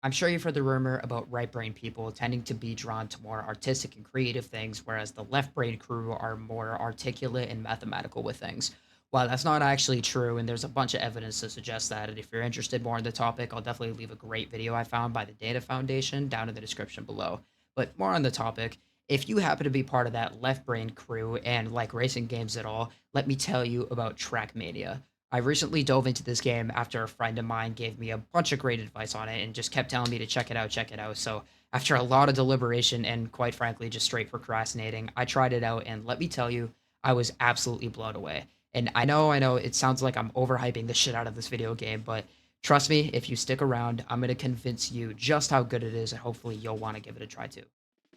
I'm sure you've heard the rumor about right brain people tending to be drawn to more artistic and creative things, whereas the left brain crew are more articulate and mathematical with things. While that's not actually true, and there's a bunch of evidence to suggest that, and if you're interested more in the topic, I'll definitely leave a great video I found by the Data Foundation down in the description below. But more on the topic, if you happen to be part of that left brain crew and like racing games at all, let me tell you about Trackmania. I recently dove into this game after a friend of mine gave me a bunch of great advice on it and just kept telling me to check it out, check it out. So, after a lot of deliberation and quite frankly, just straight procrastinating, I tried it out and let me tell you, I was absolutely blown away. And I know, it sounds like I'm overhyping the shit out of this video game, but trust me, if you stick around, I'm going to convince you just how good it is and hopefully you'll want to give it a try too.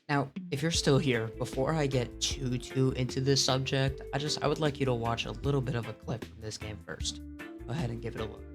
Now, if you're still here, before I get too into this subject, I would like you to watch a little bit of a clip from this game first. Go ahead and give it a look.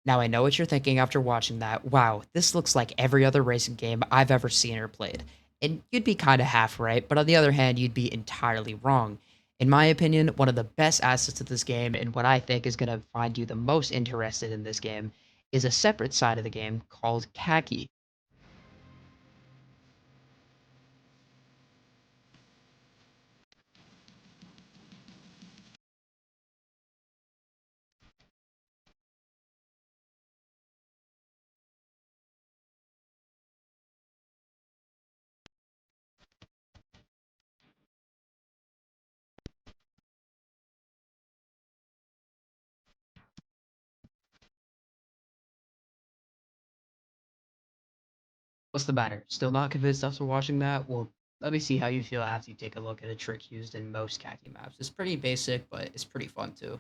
Now I know what you're thinking after watching that. Wow, this looks like every other racing game I've ever seen or played. And you'd be kind of half right, but on the other hand, you'd be entirely wrong. In my opinion, one of the best assets of this game, and what I think is going to find you the most interested in this game, is a separate side of the game called khaki. What's the matter? Still not convinced after watching that? Well, let me see how you feel after you take a look at a trick used in most khaki maps. It's pretty basic, but it's pretty fun too.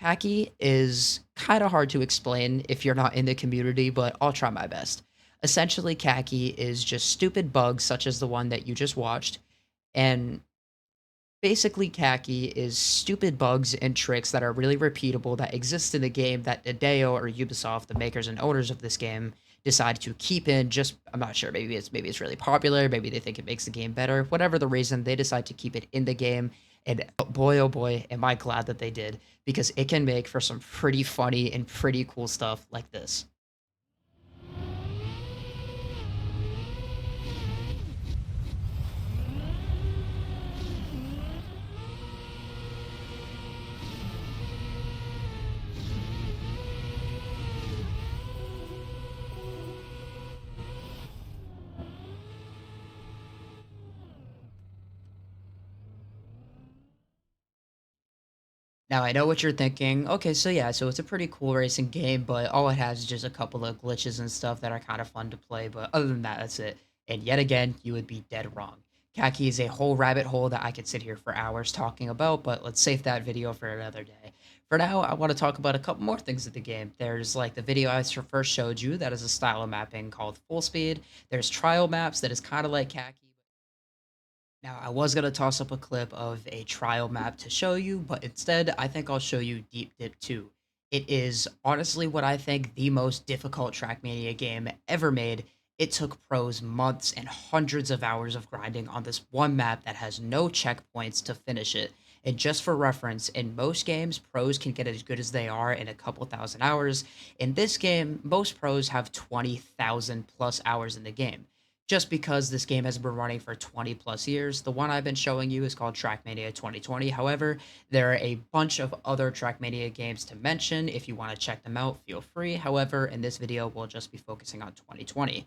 Khaki is kind of hard to explain if you're not in the community, but I'll try my best. Essentially, khaki is just stupid bugs such as the one that you just watched, and basically khaki is stupid bugs and tricks that are really repeatable that exist in the game that Adeo or Ubisoft, the makers and owners of this game, decide to keep in. Just I'm not sure. Maybe it's really popular. Maybe they think it makes the game better. Whatever the reason, they decide to keep it in the game. And oh boy, am I glad that they did because it can make for some pretty funny and pretty cool stuff like this. Now I know what you're thinking. Okay, so yeah, so it's a pretty cool racing game, but all it has is just a couple of glitches and stuff that are kind of fun to play. But other than that, that's it. And yet again, you would be dead wrong. Khaki is a whole rabbit hole that I could sit here for hours talking about, but let's save that video for another day. For now, I want to talk about a couple more things of the game. There's like the video first showed you that is a style of mapping called full speed. There's trial maps that is kind of like khaki. Now, I was going to toss up a clip of a trial map to show you, but instead, I think I'll show you Deep Dip 2. It is honestly what I think the most difficult Trackmania game ever made. It took pros months and hundreds of hours of grinding on this one map that has no checkpoints to finish it. And just for reference, in most games, pros can get as good as they are in a couple thousand hours. In this game, most pros have 20,000 plus hours in the game just because this game has been running for 20 plus years. The one I've been showing you is called Trackmania 2020. However, there are a bunch of other Trackmania games to mention. If you want to check them out, feel free. However, in this video, we'll just be focusing on 2020.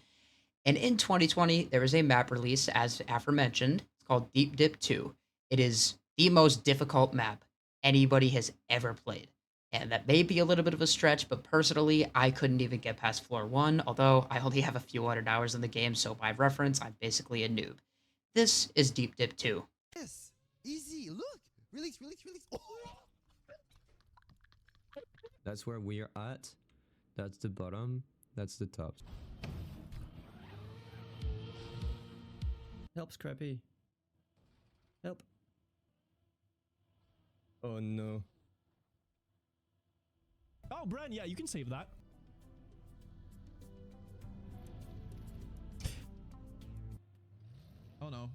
And in 2020, there is a map release, as aforementioned. It's called Deep Dip 2. It is the most difficult map anybody has ever played. And that may be a little bit of a stretch, but personally, I couldn't even get past floor 1, although I only have a few hundred hours in the game, so by reference, I'm basically a noob. This is Deep Dip 2. Yes, easy. Look, release, release, release. Oh. That's where we're at. That's the bottom. That's the top. Help, Scrapie. Help. Oh no. Oh, Bren, yeah, you can save that. Oh no.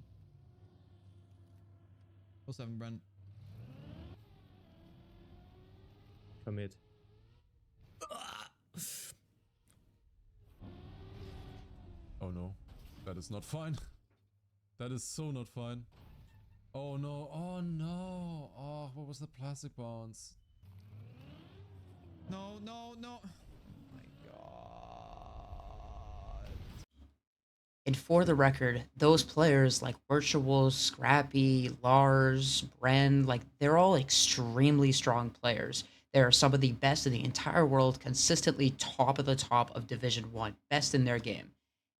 07 Bren. Commit. Oh no, that is not fine. That is so not fine. Oh no, oh no. Oh, what was the plastic bounce? No, no, no. Oh my god. And for the record, those players like Virtual, Scrapie, Lars, Bren, like they're all extremely strong players. They are some of the best in the entire world, consistently top of the top of Division 1, best in their game.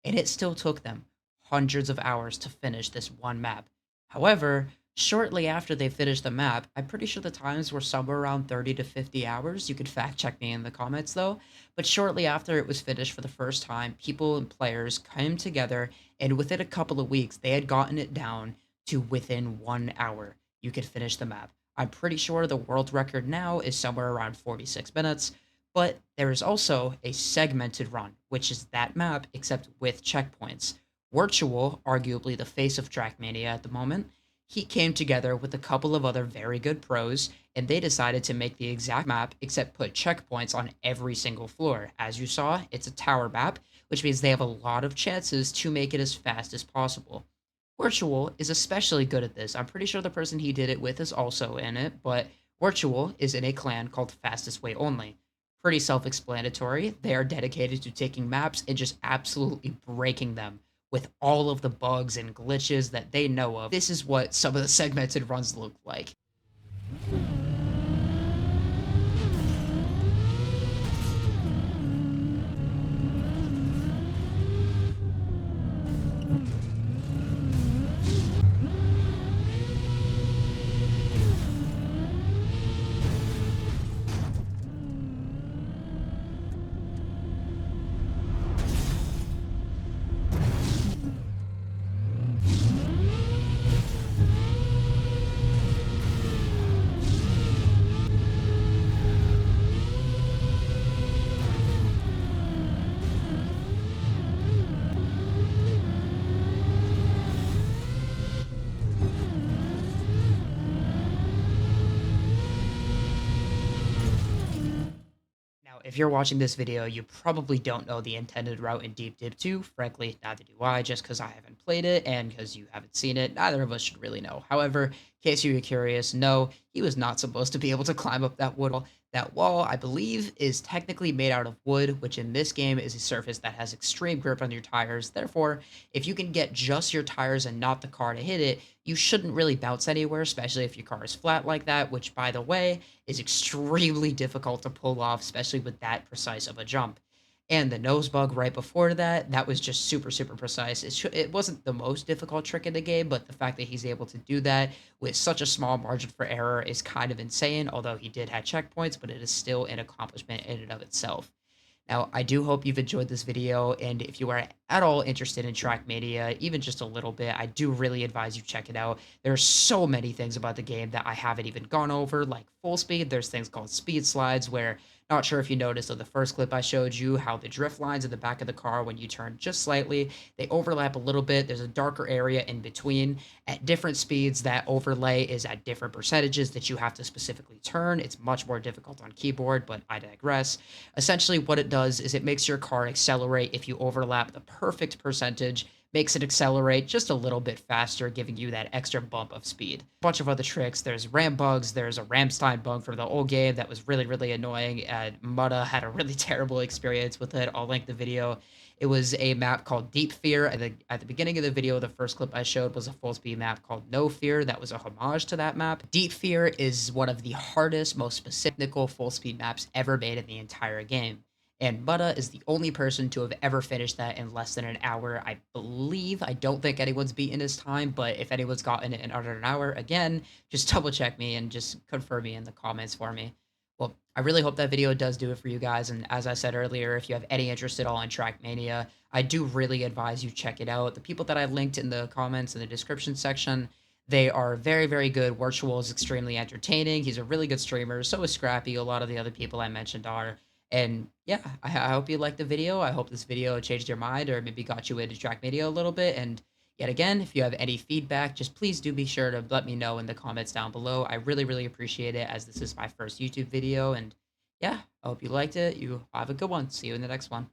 And it still took them hundreds of hours to finish this one map. However, shortly after they finished the map, I'm pretty sure the times were somewhere around 30 to 50 hours. You could fact check me in the comments though. But shortly after it was finished for the first time, people and players came together, and within a couple of weeks, they had gotten it down to within 1 hour. You could finish the map. I'm pretty sure the world record now is somewhere around 46 minutes, but there is also a segmented run, which is that map except with checkpoints. Virtual, arguably the face of Trackmania at the moment, he came together with a couple of other very good pros, and they decided to make the exact map except put checkpoints on every single floor. As you saw, it's a tower map, which means they have a lot of chances to make it as fast as possible. Virtual is especially good at this. I'm pretty sure the person he did it with is also in it, but Virtual is in a clan called Fastest Way Only. Pretty self explanatory. They are dedicated to taking maps and just absolutely breaking them with all of the bugs and glitches that they know of. This is what some of the segmented runs look like. Now, if you're watching this video, you probably don't know the intended route in Deep Dip 2. Frankly, neither do I, just because I haven't played it, and because you haven't seen it, neither of us should really know. However, in case you were curious, no, he was not supposed to be able to climb up that wood wall. That wall, I believe, is technically made out of wood, which in this game is a surface that has extreme grip on your tires. Therefore, if you can get just your tires and not the car to hit it, you shouldn't really bounce anywhere, especially if your car is flat like that, which, by the way, is extremely difficult to pull off, especially with that precise of a jump. And the nose bug right before that, that was just super, super precise. It wasn't the most difficult trick in the game, but the fact that he's able to do that with such a small margin for error is kind of insane, although he did have checkpoints, but it is still an accomplishment in and of itself. Now, I do hope you've enjoyed this video, and if you are at all interested in Trackmania, even just a little bit, I do really advise you check it out. There's so many things about the game that I haven't even gone over, like full speed. There's things called speed slides where, not sure if you noticed on the first clip I showed you, how the drift lines in the back of the car, when you turn just slightly, they overlap a little bit. There's a darker area in between. At different speeds, that overlay is at different percentages that you have to specifically turn. It's much more difficult on keyboard, but I digress. Essentially, what it does is it makes your car accelerate if you overlap the perfect percentage, makes it accelerate just a little bit faster, giving you that extra bump of speed. A bunch of other tricks. There's ram bugs. There's a Ramstein bug from the old game that was really, really annoying. Mutta had a really terrible experience with it. I'll link the video It was a map called Deep Fear. At the beginning of the video, the first clip I showed was a full speed map called No Fear. That was a homage to that map. Deep Fear is one of the hardest, most specific full speed maps ever made in the entire game. And Mutta is the only person to have ever finished that in less than an hour, I believe. I don't think anyone's beaten his time, but if anyone's gotten it in under an hour, again, just double check me and just confirm me in the comments for me. Well, I really hope that video does do it for you guys. And as I said earlier, if you have any interest at all in Trackmania, I do really advise you check it out. The people that I linked in the comments in the description section, they are very, very good. Virtual is extremely entertaining. He's a really good streamer. So is Scrapie. A lot of the other people I mentioned are. And yeah, I hope you liked the video. I hope this video changed your mind or maybe got you into Trackmania a little bit. And yet again, if you have any feedback, just please do be sure to let me know in the comments down below. I really, really appreciate it as this is my first YouTube video. And yeah, I hope you liked it. You have a good one. See you in the next one.